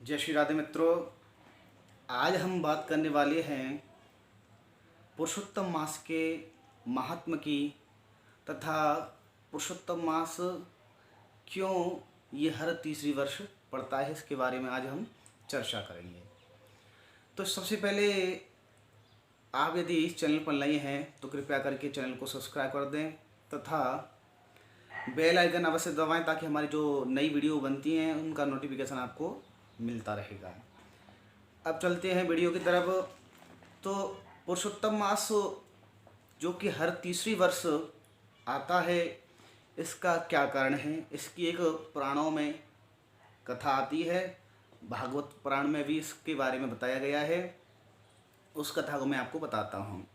जय श्री राधे मित्रों। आज हम बात करने वाले हैं पुरुषोत्तम मास के महात्म की तथा पुरुषोत्तम मास क्यों ये हर तीसरी वर्ष पड़ता है, इसके बारे में आज हम चर्चा करेंगे। तो सबसे पहले आप यदि इस चैनल पर नए हैं तो कृपया करके चैनल को सब्सक्राइब कर दें तथा बेल आइकन अवश्य दबाएं ताकि हमारी जो नई वीडियो बनती हैं उनका नोटिफिकेशन आपको मिलता रहेगा। अब चलते हैं वीडियो की तरफ। तो पुरुषोत्तम मास जो कि हर तीसरी वर्ष आता है, इसका क्या कारण है, इसकी एक पुराणों में कथा आती है, भागवत पुराण में भी इसके बारे में बताया गया है। उस कथा को मैं आपको बताता हूँ।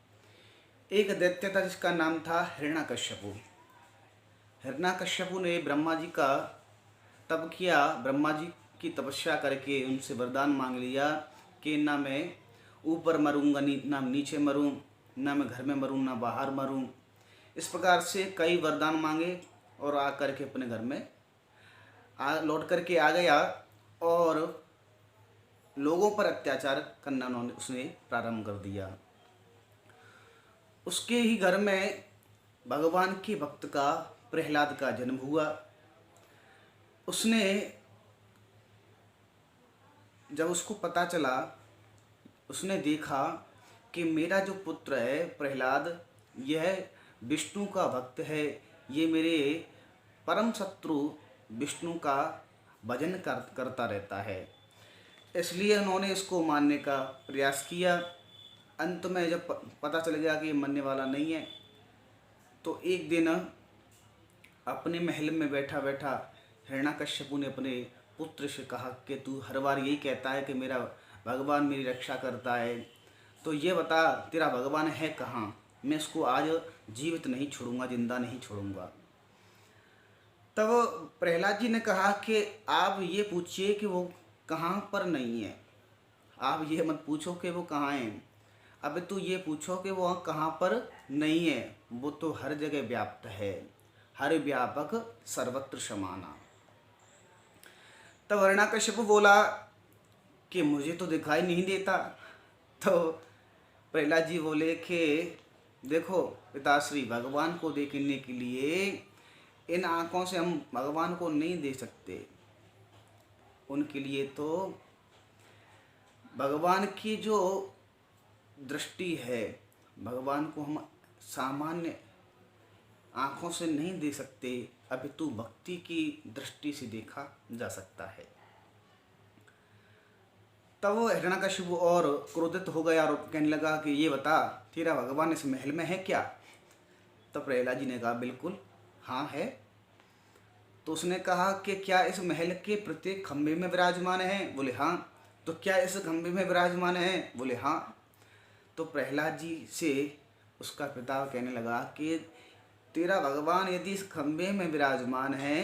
एक दैत्य था जिसका नाम था हिरण्यकश्यपु। हिरण्यकश्यपु ने ब्रह्मा जी का तप किया, ब्रह्मा जी की तपस्या करके उनसे वरदान मांग लिया कि ना मैं ऊपर मरूंगा, ना नीचे मरूं, ना मैं घर में मरूं, ना बाहर मरूं। इस प्रकार से कई वरदान मांगे और आ करके अपने घर में लौट करके आ गया और लोगों पर अत्याचार करना उसने प्रारंभ कर दिया। उसके ही घर में भगवान के भक्त का प्रहलाद का जन्म हुआ। उसने जब उसको पता चला, उसने देखा कि मेरा जो पुत्र है प्रहलाद, यह विष्णु का भक्त है, ये मेरे परम शत्रु विष्णु का भजन करता रहता है, इसलिए उन्होंने इसको मारने का प्रयास किया। अंत में जब पता चल गया कि ये मरने वाला नहीं है, तो एक दिन अपने महल में बैठा बैठा हिरण्यकश्यपु ने अपने पुत्र से कहा कि तू हर बार यही कहता है कि मेरा भगवान मेरी रक्षा करता है, तो ये बता तेरा भगवान है कहाँ, मैं इसको आज जीवित नहीं छोड़ूंगा, जिंदा नहीं छोड़ूंगा। तब प्रहलाद जी ने कहा कि आप ये पूछिए कि वो कहाँ पर नहीं है, आप ये मत पूछो कि वो कहाँ है, अब तू ये पूछो कि वो कहाँ पर नहीं है, वो तो हर जगह व्याप्त है, हर व्यापक सर्वत्र समाना। तब हिरण्यकश्यपु बोला कि मुझे तो दिखाई नहीं देता। तो प्रहलाद जी बोले कि देखो पिताश्री, भगवान को देखने के लिए इन आँखों से हम भगवान को नहीं देख सकते, उनके लिए तो भगवान की जो दृष्टि है, भगवान को हम सामान्य आँखों से नहीं देख सकते, अपितु भक्ति की दृष्टि से देखा जा सकता है। तब वो हिरण्यकश्यपु और क्रोधित हो गया और कहने लगा कि ये बता तेरा भगवान इस महल में है क्या। तो प्रहलाद जी ने कहा बिल्कुल हाँ है। तो उसने कहा कि क्या इस महल के प्रत्येक खंभे में विराजमान है, बोले हाँ। तो क्या इस खंभे में विराजमान है, बोले हाँ। तो प्रहलाद जी से उसका पिता कहने लगा कि तेरा भगवान यदि इस खंभे में विराजमान है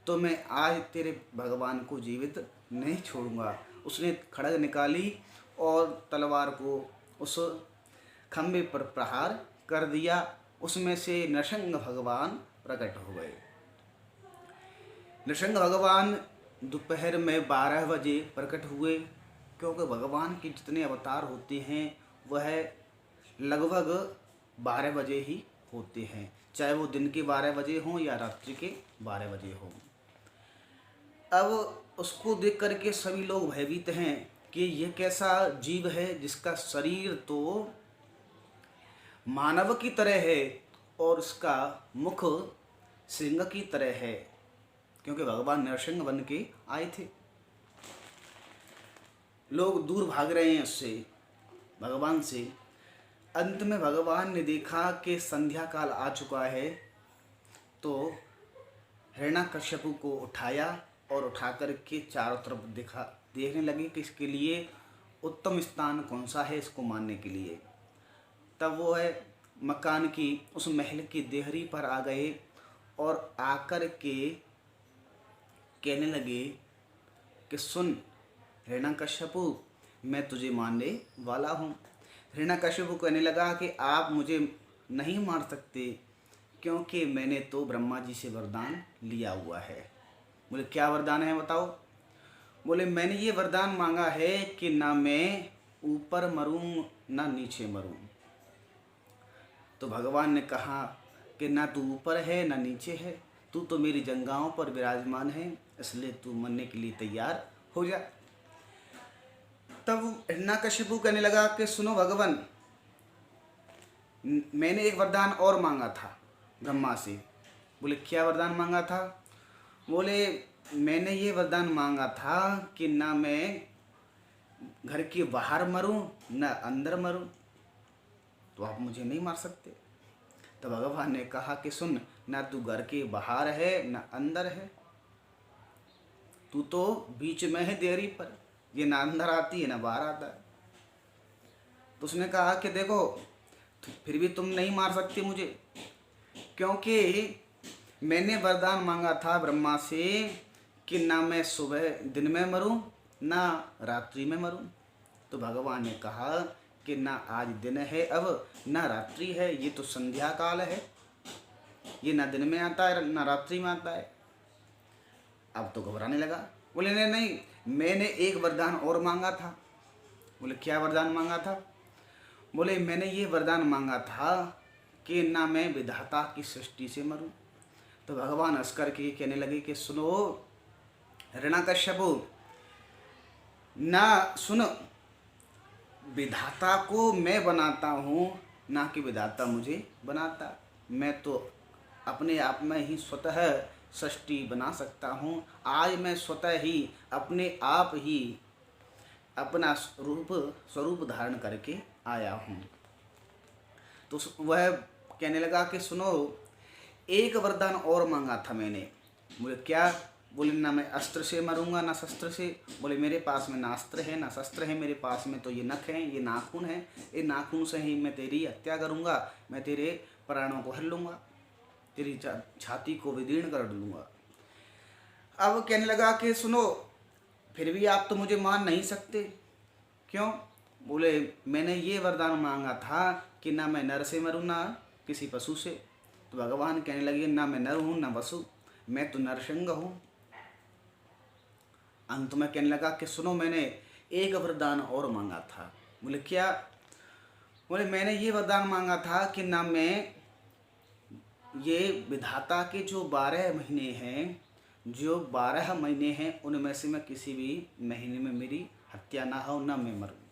तो मैं आज तेरे भगवान को जीवित नहीं छोड़ूंगा। उसने खड्ग निकाली और तलवार को उस खंभे पर प्रहार कर दिया, उसमें से नृसिंह भगवान प्रकट हो गए। नृसिंह भगवान दोपहर में 12 बजे प्रकट हुए, क्योंकि भगवान के जितने अवतार होते हैं वह लगभग 12 बजे ही होते हैं, चाहे वो दिन के 12 बजे हों या रात्रि के 12 बजे हों। अब उसको देख करके सभी लोग भयभीत हैं कि ये कैसा जीव है जिसका शरीर तो मानव की तरह है और उसका मुख सिंह की तरह है, क्योंकि भगवान नरसिंह बन के आए थे। लोग दूर भाग रहे हैं उससे, भगवान से। अंत में भगवान ने देखा कि संध्या काल आ चुका है, तो हिरण्यकश्यपु को उठाया और उठा कर के चारों तरफ देखने लगे कि इसके लिए उत्तम स्थान कौन सा है इसको मारने के लिए। तब वो है मकान की उस महल की देहरी पर आ गए और आकर के कहने लगे कि सुन हिरण्यकश्यपु, मैं तुझे मारने वाला हूँ। हिरण्यकश्यपु कहने लगा कि आप मुझे नहीं मार सकते, क्योंकि मैंने तो ब्रह्मा जी से वरदान लिया हुआ है। बोले क्या वरदान है बताओ। बोले मैंने ये वरदान मांगा है कि ना मैं ऊपर मरूं ना नीचे मरूं। तो भगवान ने कहा कि ना तू ऊपर है ना नीचे है, तू तो मेरी जंघाओं पर विराजमान है, इसलिए तू मरने के लिए तैयार हो जा। तब हिरण्यकशिपु कहने लगा कि सुनो भगवान, मैंने एक वरदान और मांगा था ब्रह्मा से। बोले क्या वरदान मांगा था? बोले मैंने ये वरदान मांगा था कि ना मैं घर के बाहर मरूं ना अंदर मरूं, तो आप मुझे नहीं मार सकते। तो भगवान ने कहा कि सुन, ना तू घर के बाहर है ना अंदर है, तू तो बीच में है देरी पर, ये ना अंदर आती है ना बाहर आता है। तो उसने कहा कि देखो तो फिर भी तुम नहीं मार सकते मुझे, क्योंकि मैंने वरदान मांगा था ब्रह्मा से कि ना मैं सुबह दिन में मरूं ना रात्रि में मरूं। तो भगवान ने कहा कि ना आज दिन है अब ना रात्रि है, ये तो संध्या काल है, ये ना दिन में आता है ना रात्रि में आता है। अब तो घबराने लगा। बोले नहीं नहीं, मैंने एक वरदान और मांगा था। बोले क्या वरदान मांगा था? बोले मैंने ये वरदान मांगा था कि ना मैं विधाता की सृष्टि से मरूं। तो भगवान हंस करके कहने लगे कि सुनो हिरण्यकश्यपु, ना सुन, विधाता को मैं बनाता हूँ ना कि विधाता मुझे बनाता। मैं तो अपने आप में ही स्वतः सृष्टि बना सकता हूँ। आज मैं स्वतः ही अपने आप ही अपना स्वरूप धारण करके आया हूँ। तो वह कहने लगा कि सुनो, एक वरदान और मांगा था मैंने। बोले क्या? बोले ना मैं अस्त्र से मरूंगा ना शस्त्र से। बोले मेरे पास में ना अस्त्र है ना शस्त्र है, मेरे पास में तो ये नख हैं, ये नाखून हैं, ये नाखून से ही मैं तेरी हत्या करूंगा, मैं तेरे प्राणों को हर लूँगा, तेरी छाती को विदीर्ण कर दूंगा। अब कहने लगा कि सुनो, फिर भी आप तो मुझे मार नहीं सकते, क्यों? बोले मैंने ये वरदान मांगा था कि ना मैं नर से मरूं ना किसी पशु से। तो भगवान कहने लगे ना मैं नर हूँ ना पशु, मैं तो नरसिंह हूँ। अंत में कहने लगा कि सुनो, मैंने एक वरदान और मांगा था। बोले क्या? बोले मैंने ये वरदान मांगा था कि ना मैं ये विधाता के जो 12 महीने हैं, जो 12 महीने हैं उनमें से मैं किसी भी महीने में मेरी हत्या ना हो, ना मैं मरूं।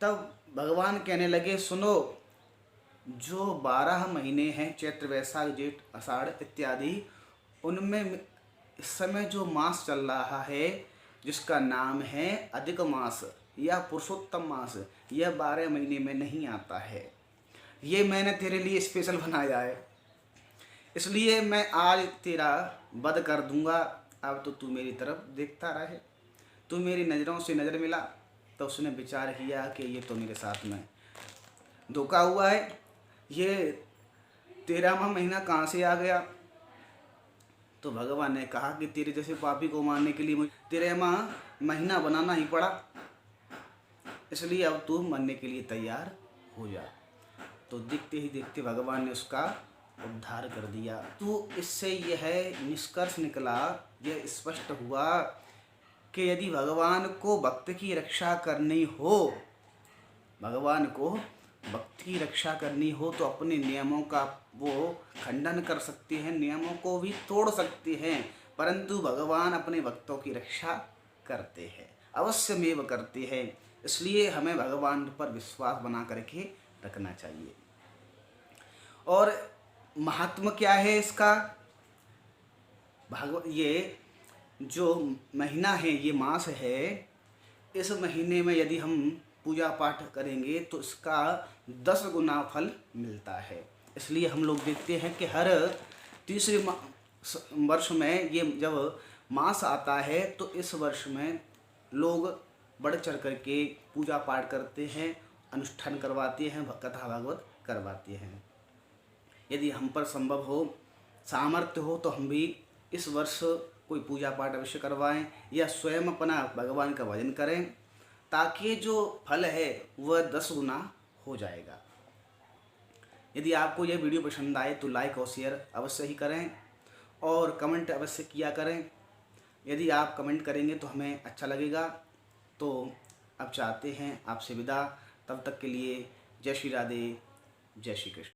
तब भगवान कहने लगे सुनो, जो 12 महीने हैं चैत्र वैशाख जेठ आषाढ़ इत्यादि, उनमें इस समय जो मास चल रहा है जिसका नाम है अधिक मास या पुरुषोत्तम मास, यह 12 महीने में नहीं आता है। ये मैंने तेरे लिए स्पेशल बनाया है, इसलिए मैं आज तेरा वध कर दूंगा। अब तो तू मेरी तरफ देखता रहे, तू मेरी नज़रों से नज़र मिला। तो उसने विचार किया कि ये तो मेरे साथ में धोखा हुआ है, ये 13वां महीना कहाँ से आ गया। तो भगवान ने कहा कि तेरे जैसे पापी को मारने के लिए मुझे 13वां महीना बनाना ही पड़ा, इसलिए अब तू मरने के लिए तैयार हो जा। तो देखते ही देखते भगवान ने उसका उद्धार कर दिया। तो इससे यह निष्कर्ष निकला, यह स्पष्ट हुआ कि यदि भगवान को भक्त की रक्षा करनी हो, भगवान को भक्त की रक्षा करनी हो तो अपने नियमों का वो खंडन कर सकते हैं, नियमों को भी तोड़ सकते हैं, परंतु भगवान अपने भक्तों की रक्षा करते हैं, अवश्यमेव करते हैं। इसलिए हमें भगवान पर विश्वास बना करके रखना चाहिए। और महात्मा क्या है इसका? ये जो महीना है, ये मास है, इस महीने में यदि हम पूजा पाठ करेंगे तो इसका 10 गुना फल मिलता है। इसलिए हम लोग देखते हैं कि हर तीसरे वर्ष में ये जब मास आता है तो इस वर्ष में लोग बढ़ चढ़ करके पूजा पाठ करते हैं, अनुष्ठान करवाते हैं, कथा भागवत करवाते हैं। यदि हम पर संभव हो, सामर्थ्य हो तो हम भी इस वर्ष कोई पूजा पाठ अवश्य करवाएं या स्वयं अपना भगवान का भजन करें, ताकि जो फल है वह 10 गुना हो जाएगा। यदि आपको यह वीडियो पसंद आए तो लाइक और शेयर अवश्य ही करें और कमेंट अवश्य किया करें। यदि आप कमेंट करेंगे तो हमें अच्छा लगेगा। तो अब चाहते हैं आपसे विदा, तब तक के लिए जय श्री राधे, जय श्री कृष्ण।